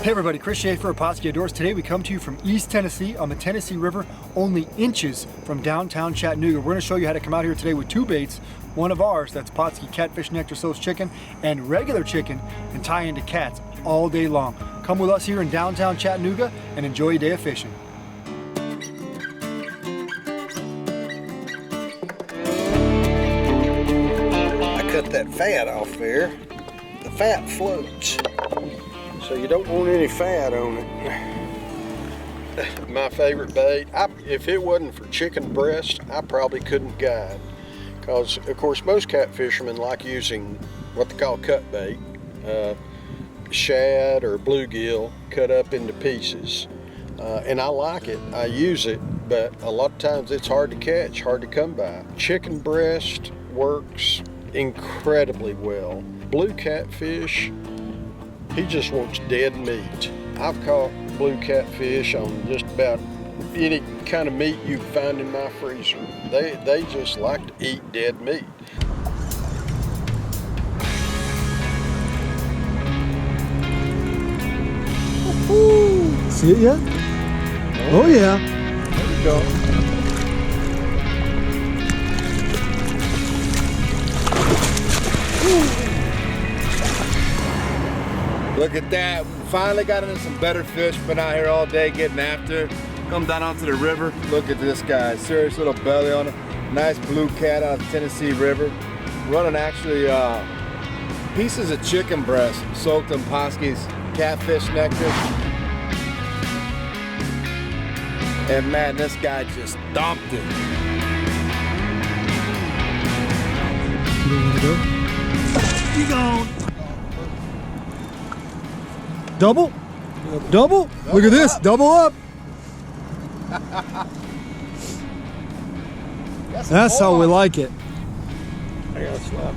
Hey everybody, Chris Schaefer of Pautzke Outdoors. Today we come to you from East Tennessee on the Tennessee River, only inches from downtown Chattanooga. We're going to show you how to come out here today with two baits. One of ours, that's Pautzke Catfish, Nectar, Sauce Chicken, and regular chicken, and tie into cats all day long. Come with us here in downtown Chattanooga and enjoy your day of fishing. I cut that fat off there. The fat floats. So you don't want any fat on it. My favorite bait, if it wasn't for chicken breast, I probably couldn't guide. Because, of course, most catfishermen like using what they call cut bait, shad or bluegill cut up into pieces. And I like it, I use it, but a lot of times it's hard to catch, hard to come by. Chicken breast works incredibly well. Blue catfish, he just wants dead meat. I've caught blue catfish on just about any kind of meat you can find in my freezer. They just like to eat dead meat. See it yet? Oh yeah. There you go. Look at that. Finally got into some better fish. Been out here all day getting after it. Come down onto the river. Look at this guy. Serious little belly on it. Nice blue cat out of the Tennessee River. Running actually pieces of chicken breast soaked in Pautzke's Catfish Nectar. And man, this guy just dumped it. You don't want to go? You gone. Double? Double? Look at this, double up. That's how we like it. I got a slap.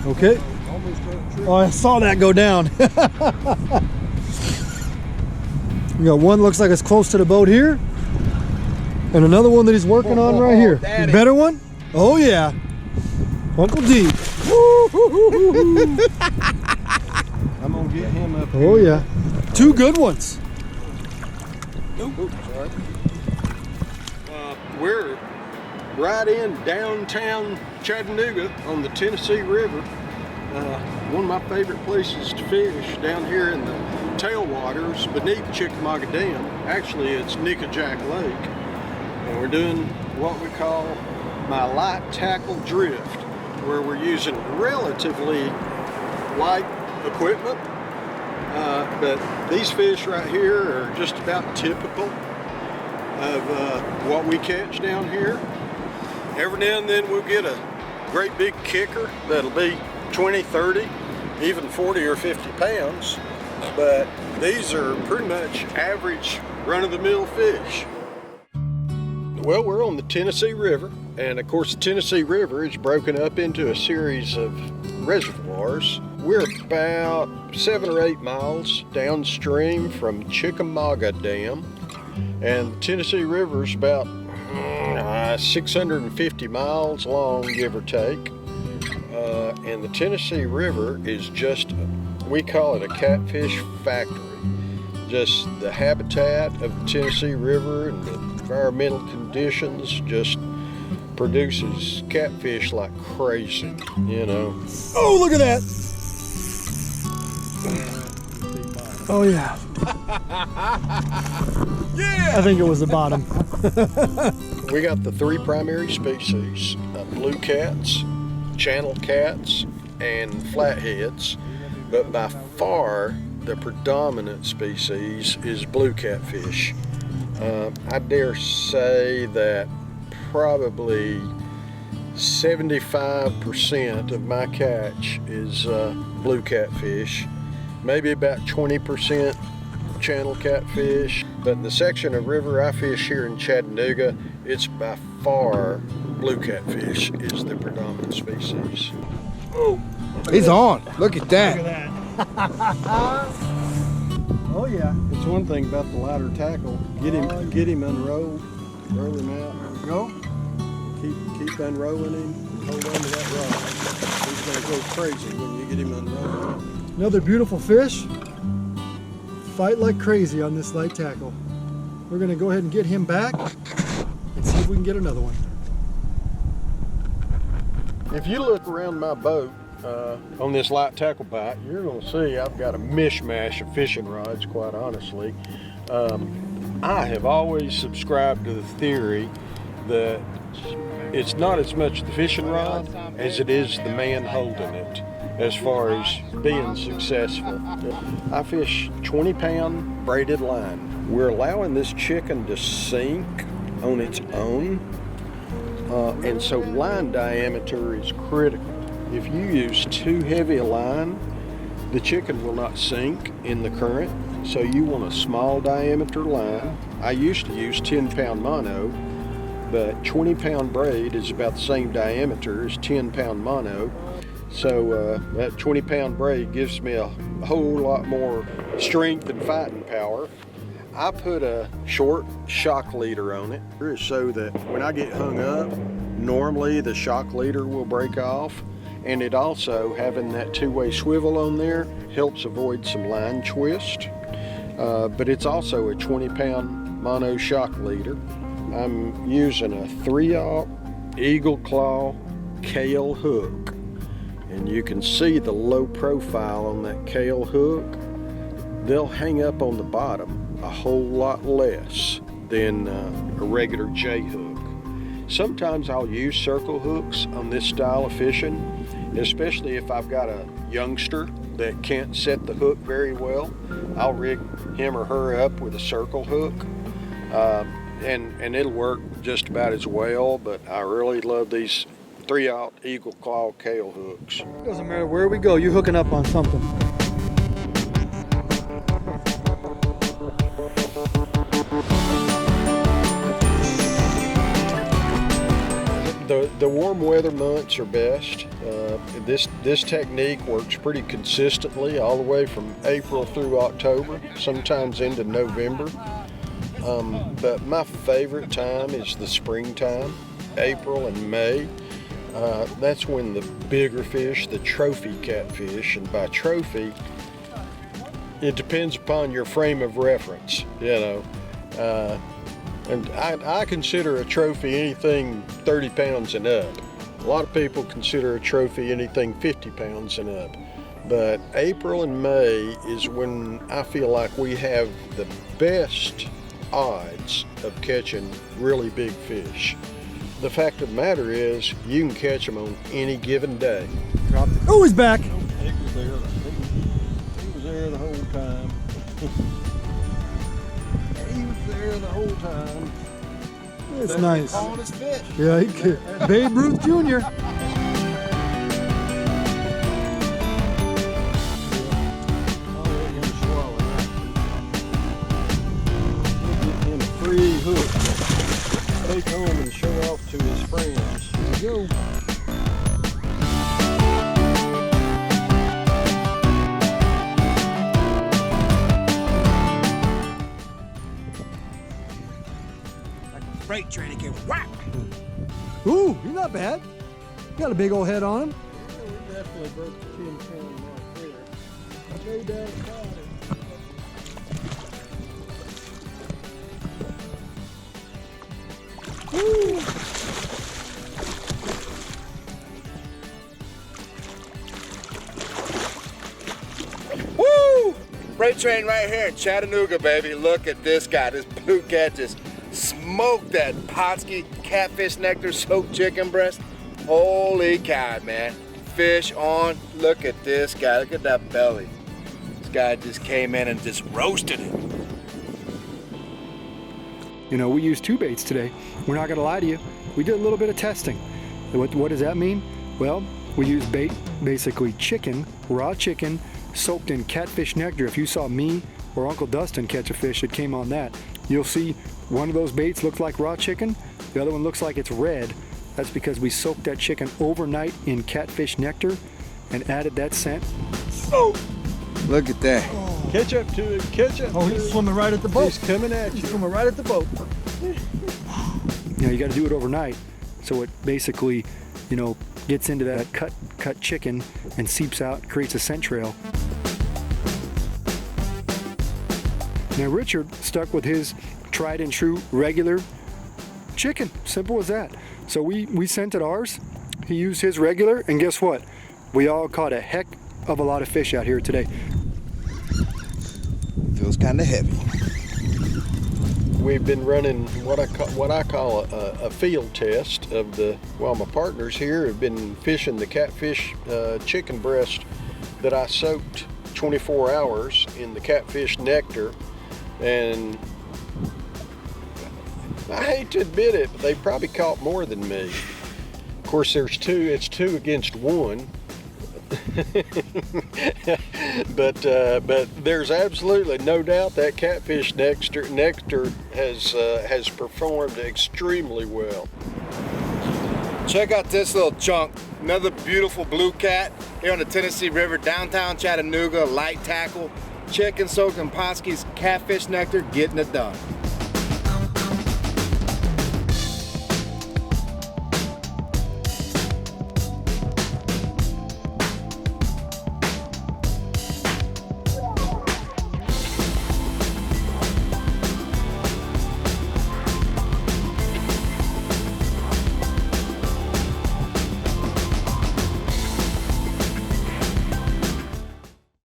Okay. Oh, I saw that go down. We got one looks like it's close to the boat here. And another one that he's working on right here. Daddy. Better one? Oh yeah. Uncle D. I'm gonna get him up. Oh yeah. Two good ones. Oops, sorry. We're right in downtown Chattanooga on the Tennessee River. One of my favorite places to fish down here in the tailwaters beneath Chickamauga Dam. Actually, it's Nickajack Lake. And we're doing what we call my light tackle drift, where we're using relatively light equipment. But these fish right here are just about typical of what we catch down here. Every now and then we'll get a great big kicker that'll be 20, 30, even 40 or 50 pounds. But these are pretty much average run-of-the-mill fish. Well, we're on the Tennessee River, and of course the Tennessee River is broken up into a series of reservoirs. We're about 7 or 8 miles downstream from Chickamauga Dam, and the Tennessee River is about 650 miles long, give or take. And the Tennessee River is just, we call it a catfish factory. Just the habitat of the Tennessee River and the environmental conditions just produces catfish like crazy, you know. Oh, look at that. Oh yeah. Yeah! I think it was the bottom. We got the 3 primary species, blue cats, channel cats, and flatheads, but by far the predominant species is blue catfish. I dare say that probably 75% of my catch is blue catfish, maybe about 20% channel catfish, but in the section of river I fish here in Chattanooga, it's by far blue catfish is the predominant species. Oh, he's on. Look at that. Look at that. Oh yeah. It's one thing about the lighter tackle. Get him unrolled, roll him out. There we go. Keep unrolling him. Hold on to that rod. He's gonna go crazy when you get him unrolled. Another beautiful fish. fight like crazy on this light tackle. We're gonna go ahead and get him back and see if we can get another one. If you look around my boat on this light tackle bite, you're going to see I've got a mishmash of fishing rods, quite honestly. I have always subscribed to the theory that it's not as much the fishing rod as it is the man holding it as far as being successful. I fish 20-pound braided line. We're allowing this chicken to sink on its own, and so line diameter is critical. If you use too heavy a line, the chicken will not sink in the current, so you want a small diameter line. I used to use 10-pound mono, but 20-pound braid is about the same diameter as 10-pound mono. So that 20-pound braid gives me a whole lot more strength and fighting power. I put a short shock leader on it so that when I get hung up, normally the shock leader will break off. And it also, having that two-way swivel on there, helps avoid some line twist. But it's also a 20-pound mono shock leader. I'm using a 3/0 Eagle Claw Kale hook. And you can see the low profile on that Kale hook. They'll hang up on the bottom a whole lot less than a regular J hook. Sometimes I'll use circle hooks on this style of fishing, especially if I've got a youngster that can't set the hook very well. I'll rig him or her up with a circle hook, and it'll work just about as well, but I really love these 3/0 Eagle Claw Kale hooks. Doesn't matter where we go, you're hooking up on something. The warm weather months are best. This technique works pretty consistently all the way from April through October, sometimes into November. But my favorite time is the springtime, April and May. That's when the bigger fish, the trophy catfish, and by trophy, it depends upon your frame of reference, you know. And I consider a trophy anything 30 pounds and up. A lot of people consider a trophy anything 50 pounds and up. But April and May is when I feel like we have the best odds of catching really big fish. The fact of the matter is, you can catch them on any given day. Oh, he's back! He was there. He was there the whole time. He was there the whole time. It's nice. Calling his fish. Yeah, he could. Babe Ruth Jr. Free hook. Take home and show off to his friends. There you go. Freight train came whack. Ooh, he's not bad. Got a big old head on him. Yeah, we definitely broke the 10-pound mark there. No doubt about it. Woo! Woo! Freight train right here in Chattanooga, baby. Look at this guy. This blue cat just smoked that Pautzke Catfish Nectar soaked chicken breast. Holy cow, man. Fish on. Look at this guy. Look at that belly. This guy just came in and just roasted it. You know, we used 2 baits today. We're not gonna lie to you. We did a little bit of testing. What does that mean? Well, we used basically chicken, raw chicken, soaked in catfish nectar. If you saw me or Uncle Dustin catch a fish, it came on that. You'll see one of those baits looks like raw chicken, the other one looks like it's red. That's because we soaked that chicken overnight in catfish nectar and added that scent. Oh! Look at that. Catch up to it, catch up. Oh, he's swimming right at the boat. He's coming at you. He's swimming right at the boat. You know, you got to do it overnight, so it basically, you know, gets into that cut chicken and seeps out, creates a scent trail. Now Richard stuck with his tried and true regular chicken. Simple as that. So we scented ours. He used his regular, and guess what? We all caught a heck of a lot of fish out here today. Feels kind of heavy. We've been running what I call a field test of the, while my partners here have been fishing the catfish chicken breast that I soaked 24 hours in the catfish nectar, and I hate to admit it, but they probably caught more than me. Of course, it's 2 against 1. but there's absolutely no doubt that catfish nectar has performed extremely well. Check out this little chunk. Another beautiful blue cat here on the Tennessee River, downtown Chattanooga, light tackle. Chicken soaked in Pautzke's catfish nectar, getting it done.